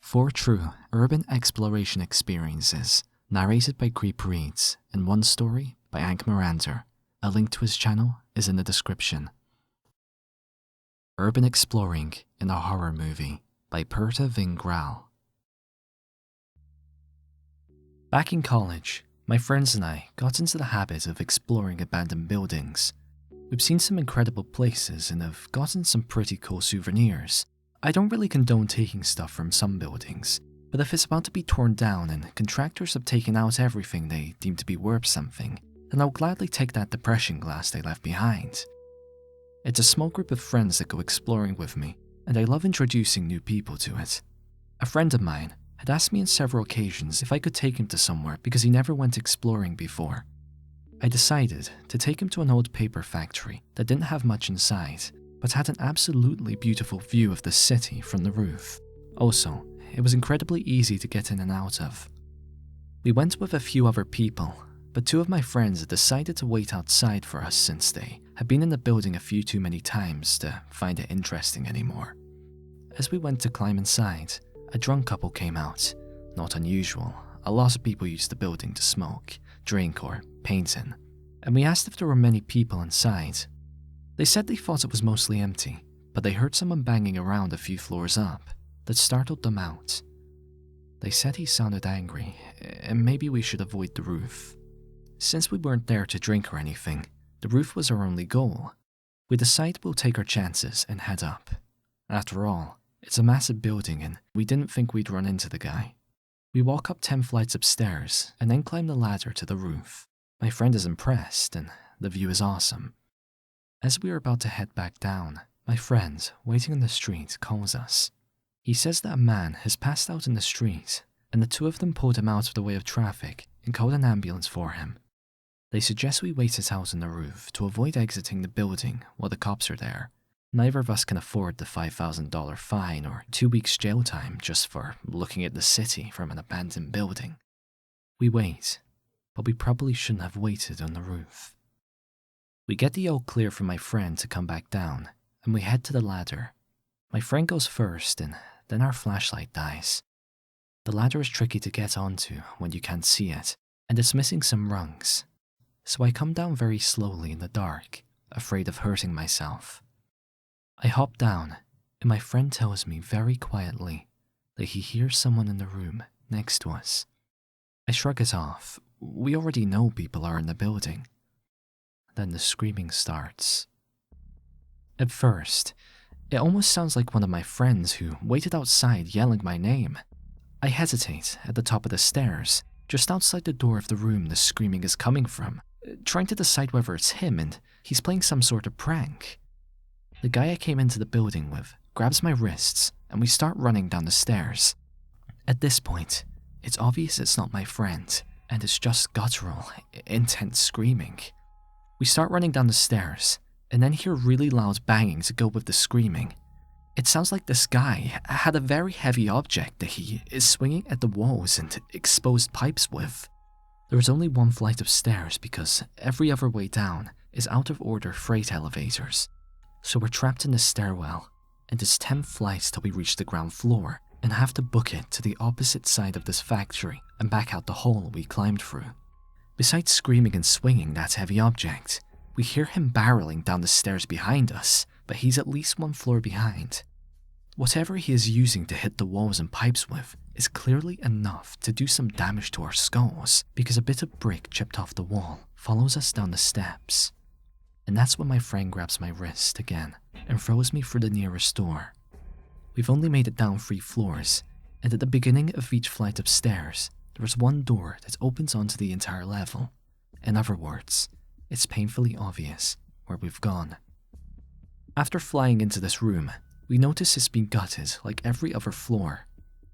4 true urban exploration experiences, narrated by Creep Reads, and one story by Ank Miranda. A link to his channel is in the description. Urban Exploring in a Horror Movie by Perta Vingral. Back in college, my friends and I got into the habit of exploring abandoned buildings. We've seen some incredible places and have gotten some pretty cool souvenirs. I don't really condone taking stuff from some buildings, but if it's about to be torn down and contractors have taken out everything they deem to be worth something, then I'll gladly take that depression glass they left behind. It's a small group of friends that go exploring with me, and I love introducing new people to it. A friend of mine had asked me on several occasions if I could take him to somewhere because he never went exploring before. I decided to take him to an old paper factory that didn't have much inside, but had an absolutely beautiful view of the city from the roof. Also, it was incredibly easy to get in and out of. We went with a few other people, but 2 of my friends had decided to wait outside for us since they had been in the building a few too many times to find it interesting anymore. As we went to climb inside, a drunk couple came out. Not unusual, a lot of people use the building to smoke, drink, or paint in, and we asked if there were many people inside. They said they thought it was mostly empty, but they heard someone banging around a few floors up that startled them out. They said he sounded angry, and maybe we should avoid the roof. Since we weren't there to drink or anything, the roof was our only goal. We decided we'll take our chances and head up. After all, it's a massive building and we didn't think we'd run into the guy. We walk up 10 flights of stairs and then climb the ladder to the roof. My friend is impressed and the view is awesome. As we are about to head back down, my friend, waiting on the street, calls us. He says that a man has passed out in the street, and the 2 of them pulled him out of the way of traffic and called an ambulance for him. They suggest we wait it out on the roof to avoid exiting the building while the cops are there. Neither of us can afford the $5,000 fine or 2 weeks jail time just for looking at the city from an abandoned building. We wait, but we probably shouldn't have waited on the roof. We get the all clear from my friend to come back down, and we head to the ladder. My friend goes first, and then our flashlight dies. The ladder is tricky to get onto when you can't see it, and it's missing some rungs. So I come down very slowly in the dark, afraid of hurting myself. I hop down, and my friend tells me very quietly that he hears someone in the room next to us. I shrug it off. We already know people are in the building. Then the screaming starts. At first, it almost sounds like one of my friends who waited outside yelling my name. I hesitate at the top of the stairs, just outside the door of the room the screaming is coming from, trying to decide whether it's him and he's playing some sort of prank. The guy I came into the building with grabs my wrists and we start running down the stairs. At this point, it's obvious it's not my friend, and it's just guttural, intense screaming. We start running down the stairs, and then hear really loud banging to go with the screaming. It sounds like this guy had a very heavy object that he is swinging at the walls and exposed pipes with. There is only 1 flight of stairs because every other way down is out of order freight elevators. So we're trapped in the stairwell, and it's 10 flights till we reach the ground floor and have to book it to the opposite side of this factory and back out the hole we climbed through. Besides screaming and swinging that heavy object, we hear him barreling down the stairs behind us, but he's at least 1 floor behind. Whatever he is using to hit the walls and pipes with is clearly enough to do some damage to our skulls because a bit of brick chipped off the wall follows us down the steps. And that's when my friend grabs my wrist again and throws me through the nearest door. We've only made it down 3 floors, and at the beginning of each flight of stairs, there is 1 door that opens onto the entire level. In other words, it's painfully obvious where we've gone. After flying into this room, we notice it's been gutted like every other floor,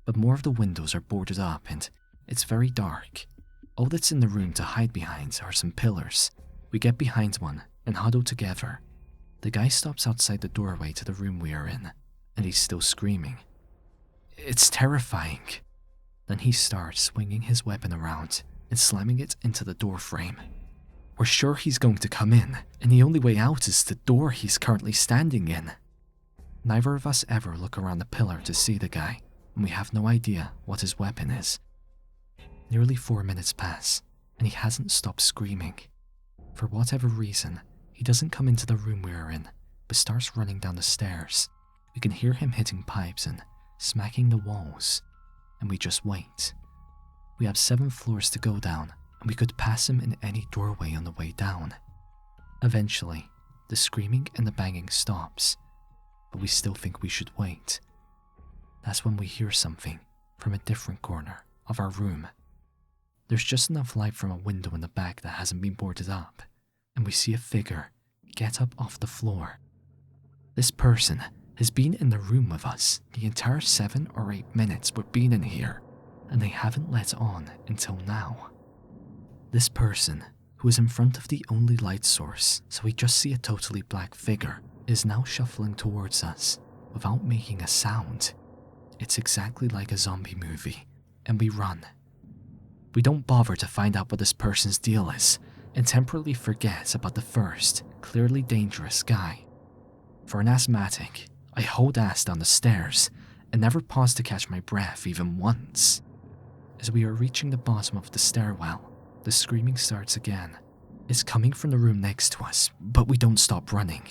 but more of the windows are boarded up and it's very dark. All that's in the room to hide behind are some pillars. We get behind one and huddle together. The guy stops outside the doorway to the room we are in, and he's still screaming. It's terrifying. Then he starts swinging his weapon around and slamming it into the door frame. We're sure he's going to come in, and the only way out is the door he's currently standing in. Neither of us ever look around the pillar to see the guy. and we have no idea what his weapon is. Nearly 4 minutes pass, and he hasn't stopped screaming. For whatever reason, he doesn't come into the room we are in, but starts running down the stairs. We can hear him hitting pipes and smacking the walls, and we just wait. We have 7 floors to go down, and we could pass him in any doorway on the way down. Eventually, the screaming and the banging stops, but we still think we should wait. That's when we hear something from a different corner of our room. There's just enough light from a window in the back that hasn't been boarded up, and we see a figure get up off the floor. This person has been in the room with us the entire 7 or 8 minutes we've been in here, and they haven't let on until now. This person, who is in front of the only light source, so we just see a totally black figure, is now shuffling towards us without making a sound. It's exactly like a zombie movie, and we run. We don't bother to find out what this person's deal is, and temporarily forget about the first, clearly dangerous guy. For an asthmatic, I hold ass down the stairs and never pause to catch my breath even once. As we are reaching the bottom of the stairwell, the screaming starts again. It's coming from the room next to us, but we don't stop running.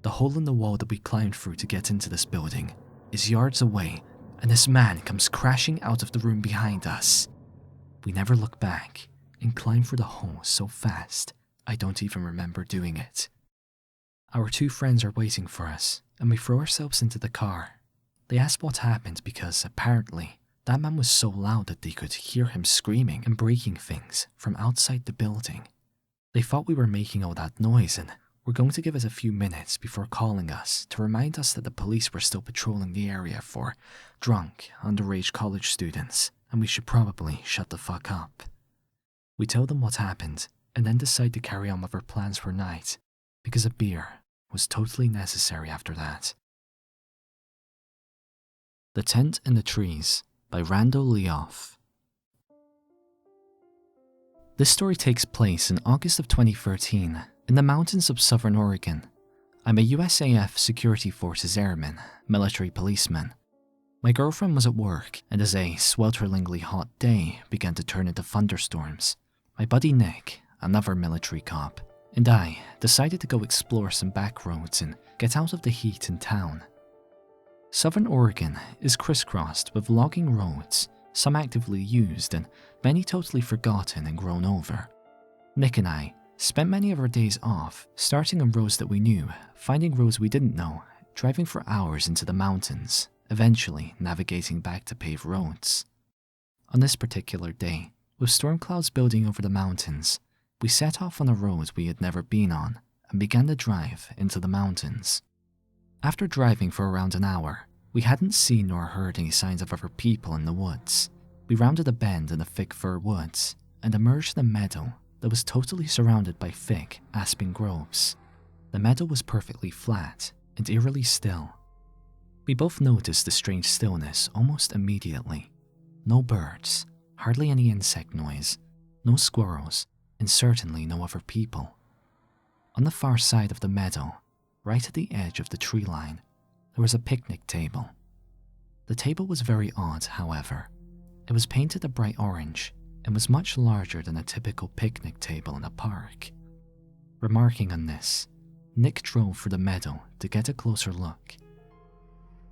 The hole in the wall that we climbed through to get into this building is yards away, and this man comes crashing out of the room behind us. We never look back and climb through the hole so fast, I don't even remember doing it. Our 2 friends are waiting for us, and we throw ourselves into the car. They ask what happened because, apparently, that man was so loud that they could hear him screaming and breaking things from outside the building. They thought we were making all that noise and were going to give us a few minutes before calling us to remind us that the police were still patrolling the area for drunk, underage college students, and we should probably shut the fuck up. We tell them what happened, and then decide to carry on with our plans for night, because a beer was totally necessary after that. The Tent in the Trees by Randall Leoff. This story takes place in August of 2013 in the mountains of southern Oregon. I'm a USAF Security Forces airman, military policeman. My girlfriend was at work, and as a swelteringly hot day began to turn into thunderstorms, my buddy Nick, another military cop, and I decided to go explore some back roads and get out of the heat in town. Southern Oregon is crisscrossed with logging roads, some actively used and many totally forgotten and grown over. Nick and I spent many of our days off, starting on roads that we knew, finding roads we didn't know, driving for hours into the mountains, eventually navigating back to paved roads. On this particular day, with storm clouds building over the mountains, we set off on a road we had never been on and began to drive into the mountains. After driving for around an hour, we hadn't seen nor heard any signs of other people in the woods. We rounded a bend in the thick fir woods and emerged in a meadow that was totally surrounded by thick aspen groves. The meadow was perfectly flat and eerily still. We both noticed the strange stillness almost immediately. No birds, hardly any insect noise, no squirrels, and certainly no other people. On the far side of the meadow, right at the edge of the tree line, there was a picnic table. The table was very odd, however. It was painted a bright orange and was much larger than a typical picnic table in a park. Remarking on this, Nick drove through the meadow to get a closer look.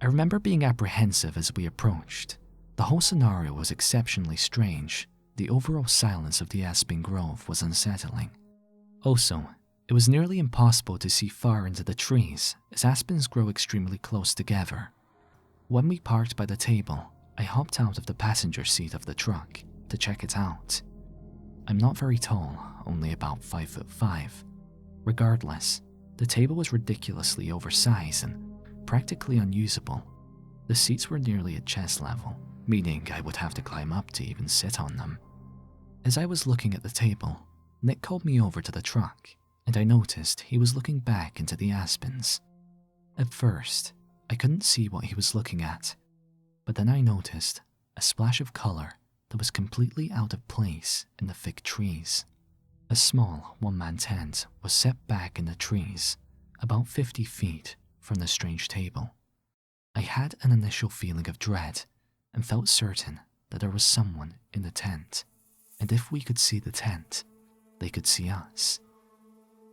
I remember being apprehensive as we approached. The whole scenario was exceptionally strange. The overall silence of the aspen grove was unsettling. Also, it was nearly impossible to see far into the trees as aspens grow extremely close together. When we parked by the table, I hopped out of the passenger seat of the truck to check it out. I'm not very tall, only about 5'5". Regardless, the table was ridiculously oversized and practically unusable. The seats were nearly at chest level, meaning I would have to climb up to even sit on them. As I was looking at the table, Nick called me over to the truck, and I noticed he was looking back into the aspens. At first, I couldn't see what he was looking at, but then I noticed a splash of color that was completely out of place in the thick trees. A small one-man tent was set back in the trees, about 50 feet from the strange table. I had an initial feeling of dread, and felt certain that there was someone in the tent. And if we could see the tent, they could see us.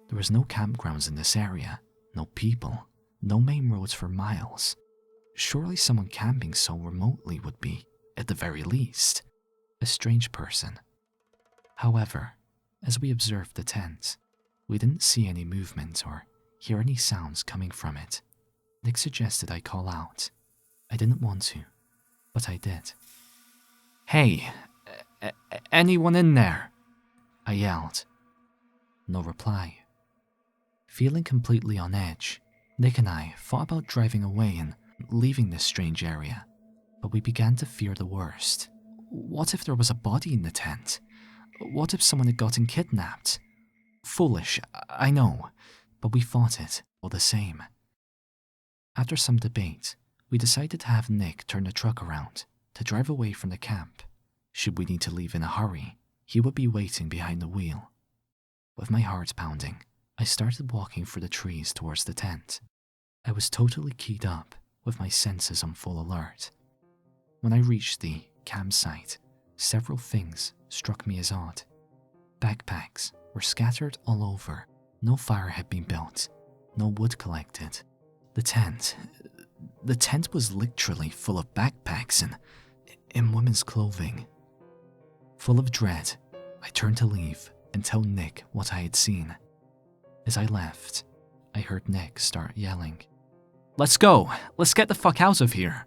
There was no campgrounds in this area, no people, no main roads for miles. Surely someone camping so remotely would be, at the very least, a strange person. However, as we observed the tent, we didn't see any movement or hear any sounds coming from it. Nick suggested I call out. I didn't want to, but I did. "Hey, anyone in there?" I yelled. No reply. Feeling completely on edge, Nick and I thought about driving away and leaving this strange area, but we began to fear the worst. What if there was a body in the tent? What if someone had gotten kidnapped? Foolish, I know, but we thought it all the same. After some debate, we decided to have Nick turn the truck around to drive away from the camp. Should we need to leave in a hurry, he would be waiting behind the wheel. With my heart pounding, I started walking through the trees towards the tent. I was totally keyed up, with my senses on full alert. When I reached the campsite, several things struck me as odd. Backpacks were scattered all over. No fire had been built, no wood collected. The tent was literally full of backpacks and in women's clothing. Full of dread, I turned to leave and tell Nick what I had seen. As I left, I heard Nick start yelling, "Let's go! Let's get the fuck out of here!"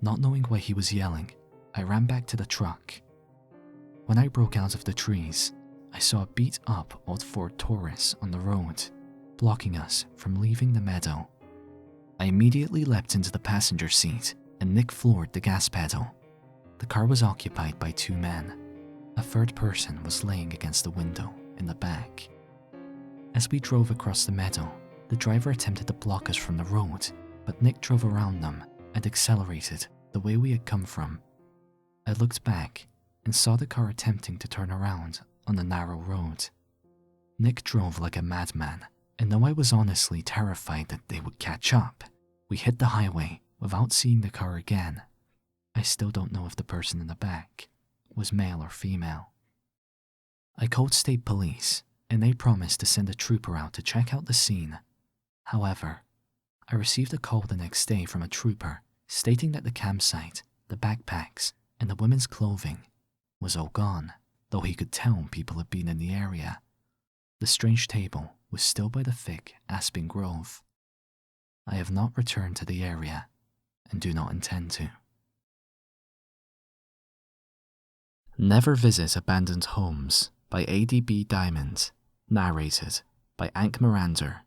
Not knowing why he was yelling, I ran back to the truck. When I broke out of the trees, I saw a beat-up old Ford Taurus on the road, blocking us from leaving the meadow. I immediately leapt into the passenger seat and Nick floored the gas pedal. The car was occupied by 2 men. A third person was laying against the window in the back. As we drove across the meadow, the driver attempted to block us from the road, but Nick drove around them and accelerated the way we had come from. I looked back and saw the car attempting to turn around on the narrow road. Nick drove like a madman, and though I was honestly terrified that they would catch up, we hit the highway without seeing the car again. I still don't know if the person in the back was male or female. I called state police, and they promised to send a trooper out to check out the scene. However, I received a call the next day from a trooper stating that the campsite, the backpacks, and the women's clothing was all gone, though he could tell people had been in the area. The strange table was still by the thick aspen grove. I have not returned to the area and do not intend to. Never Visit Abandoned Homes by A.D.B. Diamond, narrated by Ank Miranda.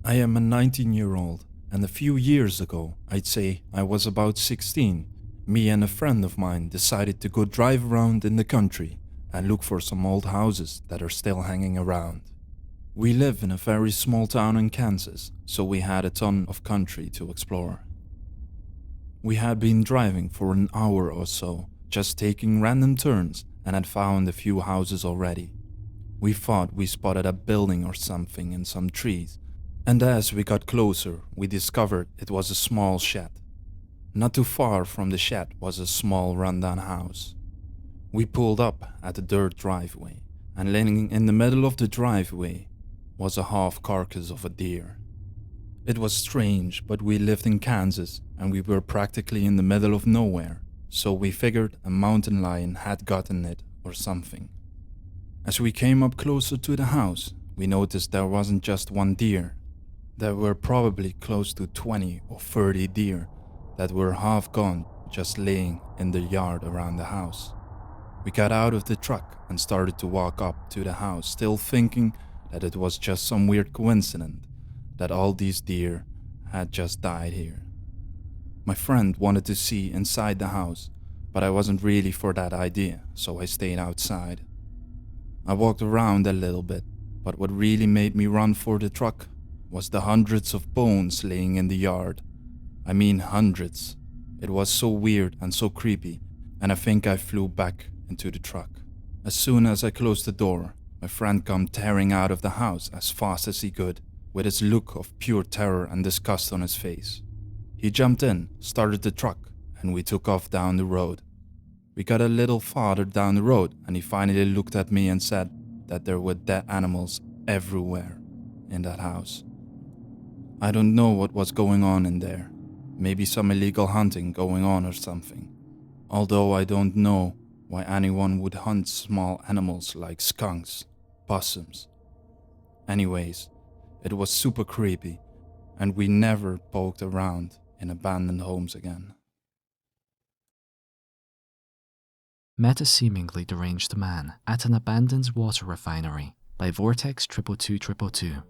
I am a 19-year-old, and a few years ago, I'd say I was about 16, me and a friend of mine decided to go drive around in the country and look for some old houses that are still hanging around. We live in a very small town in Kansas, so we had a ton of country to explore. We had been driving for an hour or so, just taking random turns, and had found a few houses already. We thought we spotted a building or something in some trees, and as we got closer, we discovered it was a small shed. Not too far from the shed was a small rundown house. We pulled up at the dirt driveway, and laying in the middle of the driveway was a half carcass of a deer. It was strange, but we lived in Kansas and we were practically in the middle of nowhere, so we figured a mountain lion had gotten it or something. As we came up closer to the house, we noticed there wasn't just one deer. There were probably close to 20 or 30 deer that were half gone, just laying in the yard around the house. We got out of the truck and started to walk up to the house, still thinking that it was just some weird coincidence that all these deer had just died here. My friend wanted to see inside the house, but I wasn't really for that idea, so I stayed outside. I walked around a little bit, but what really made me run for the truck was the hundreds of bones laying in the yard. I mean hundreds. It was so weird and so creepy, and I think I flew back into the truck. As soon as I closed the door, my friend came tearing out of the house as fast as he could, with his look of pure terror and disgust on his face. He jumped in, started the truck, and we took off down the road. We got a little farther down the road, and he finally looked at me and said that there were dead animals everywhere in that house. I don't know what was going on in there. Maybe some illegal hunting going on or something. Although I don't know why anyone would hunt small animals like skunks, possums. Anyways, it was super creepy, and we never poked around in abandoned homes again. Met a seemingly deranged man at an abandoned water refinery by Vortex 22222.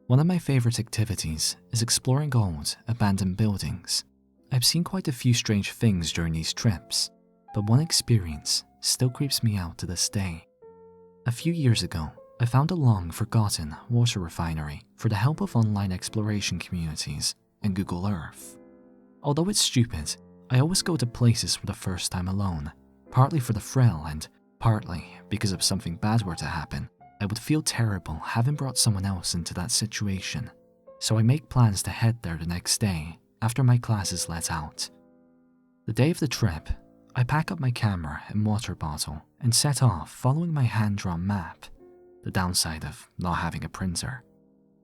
One of my favorite activities is exploring old, abandoned buildings. I've seen quite a few strange things during these trips, but one experience still creeps me out to this day. A few years ago, I found a long-forgotten water refinery for the help of online exploration communities and Google Earth. Although it's stupid, I always go to places for the first time alone, partly for the thrill and partly because if something bad were to happen, I would feel terrible having brought someone else into that situation. So I make plans to head there the next day after my classes let out. The day of the trip, I pack up my camera and water bottle and set off following my hand-drawn map, the downside of not having a printer.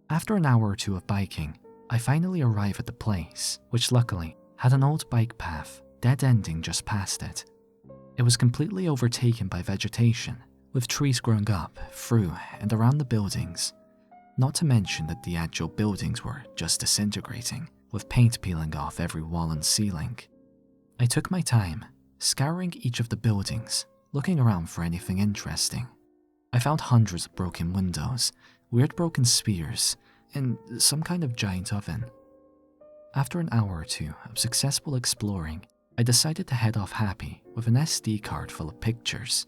After an hour or two of biking, I finally arrive at the place, which luckily had an old bike path dead-ending just past it. It was completely overtaken by vegetation, with trees growing up, through, and around the buildings. Not to mention that the actual buildings were just disintegrating, with paint peeling off every wall and ceiling. I took my time, scouring each of the buildings, looking around for anything interesting. I found hundreds of broken windows, weird broken spears, and some kind of giant oven. After an hour or two of successful exploring, I decided to head off happy with an SD card full of pictures.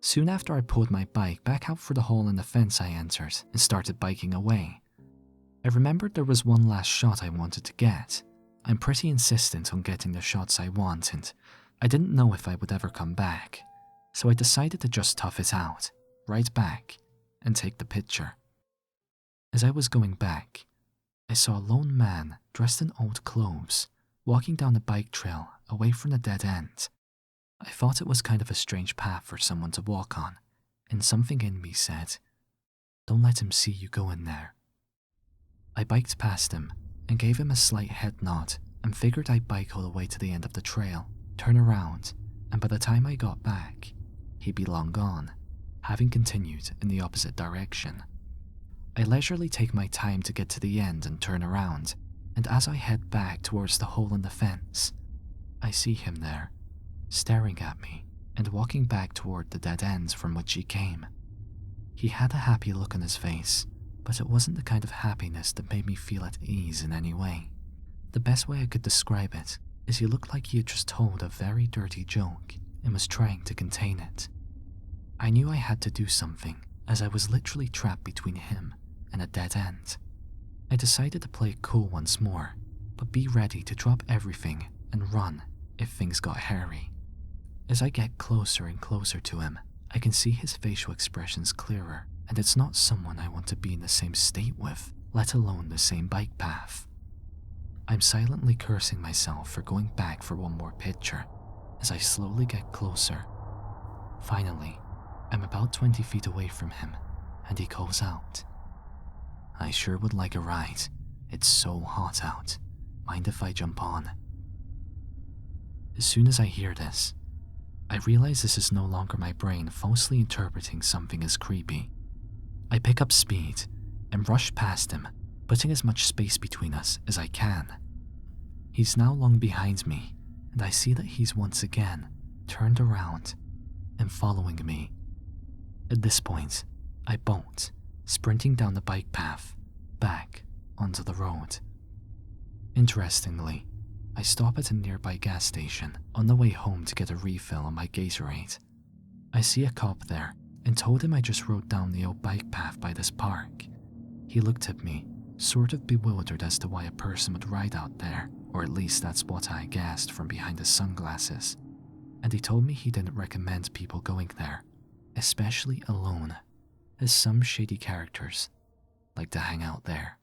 Soon after, I pulled my bike back out for the hole in the fence I entered and started biking away. I remembered there was one last shot I wanted to get. I'm pretty insistent on getting the shots I want, and I didn't know if I would ever come back, so I decided to just tough it out, right back, and take the picture. As I was going back, I saw a lone man dressed in old clothes walking down a bike trail away from the dead end. I thought it was kind of a strange path for someone to walk on, and something in me said, "Don't let him see you go in there." I biked past him and gave him a slight head nod and figured I'd bike all the way to the end of the trail, turn around, and by the time I got back, he'd be long gone, having continued in the opposite direction. I leisurely take my time to get to the end and turn around, and as I head back towards the hole in the fence, I see him there, staring at me and walking back toward the dead ends from which he came. He had a happy look on his face, but it wasn't the kind of happiness that made me feel at ease in any way. The best way I could describe it is he looked like he had just told a very dirty joke and was trying to contain it. I knew I had to do something, as I was literally trapped between him and a dead end. I decided to play it cool once more, but be ready to drop everything and run if things got hairy. As I get closer and closer to him, I can see his facial expressions clearer, and it's not someone I want to be in the same state with, let alone the same bike path. I'm silently cursing myself for going back for one more picture as I slowly get closer. Finally, I'm about 20 feet away from him, and he calls out, "I sure would like a ride. It's so hot out. Mind if I jump on?" As soon as I hear this, I realize this is no longer my brain falsely interpreting something as creepy. I pick up speed and rush past him, putting as much space between us as I can. He's now long behind me, and I see that he's once again turned around and following me. At this point, I bolt, sprinting down the bike path, back onto the road. Interestingly, I stop at a nearby gas station on the way home to get a refill on my Gatorade. I see a cop there and told him I just rode down the old bike path by this park. He looked at me, sort of bewildered as to why a person would ride out there, or at least that's what I guessed from behind his sunglasses. And he told me he didn't recommend people going there, especially alone, as some shady characters like to hang out there.